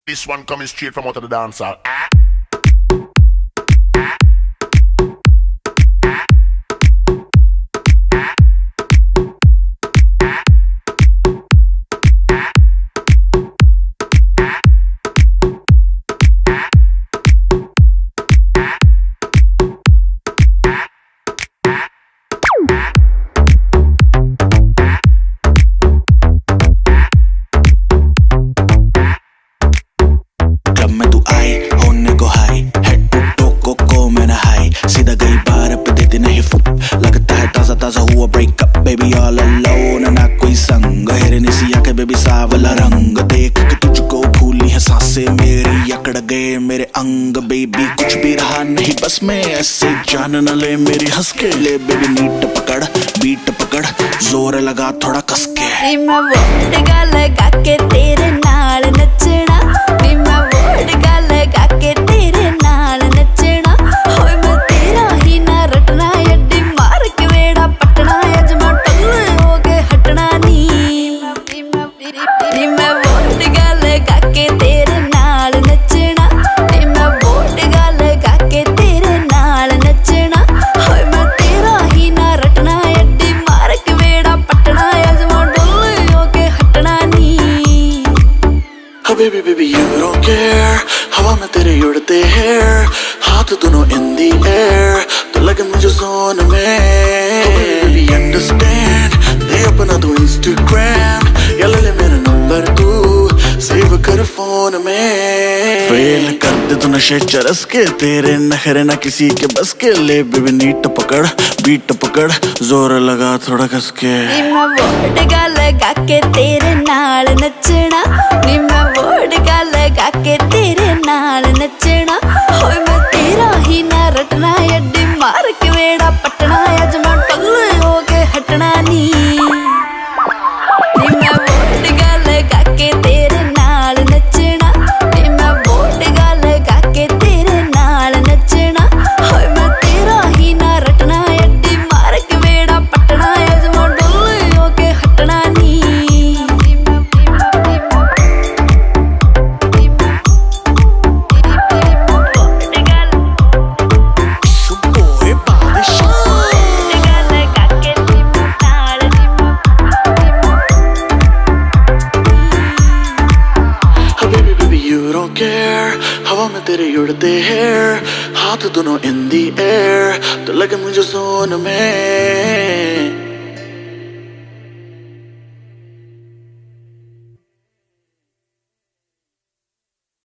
This one coming straight from out of the dance hall. Club में तू आई होने को हाई हेड टू टो को मैंने हाई सीधा गई बार पे देती नहीं फुक लगता है ताजा ताजा हुआ ब्रेकअप बेबी ऑल अलोन ना कोई संग हेरे निसिया के बेबी सावला रंग देख के तुझको भूली है सांसें मेरी अकड़ गए मेरे अंग बेबी कुछ भी रहा नहीं बस मैं ऐसे जान न ले मेरी हंस के ले बेबी नीट पकड़ बीट पकड़ जोर लगा थोड़ा कस के मैं वोडका लगा के तेरे नाल नचना मैं वोडका लगा के तेरे नाल नचना होए मैं तेरा ही ना रटना अड्डी मार के वेड़ा पटना अजमा टल्ले हो के हटना नी मैं वोडका लगा के तेरे नाल नचना मैं वोडका लगा के तेरे नाल नचना होए मैं तेरा ही ना रटना अड्डी मार के वेड़ा पटना अजमा Baby, baby, you don't care. हवा में तेरे उड़ते हैं हाथ दोनों in the air तो लगे मुझे जोन में baby, understand दे अपना तू Instagram या ले मेरा नंबर तू सेव कर फोन में फेल कर दे तू नशे चरस के तेरे नखरे ना किसी के बस के ले बेबी नीट पकड़ बीट पकड़ जोर लगा थोड़ा कस के मैं वोडका लगा के तेरे नाल नचना मैं वोडका लगा के तेरे नाल नचना होए मैं तेरा ही ना रटना अड्डी मार के वेड़ा पटना अजमा टल्ले हो के हटना नी मैं वोडका लगा के तेरे नाल नचना मैं वोडका लगा के तेरे नाल नचना होए मैं तेरा ही ना रटना अड्डी मार के वेड़ा पटना अजमा टल्ले हो के हटना नी हवा में तेरे उड़ते हैं हाथ दोनों in the air तो लगे मुझे जोन में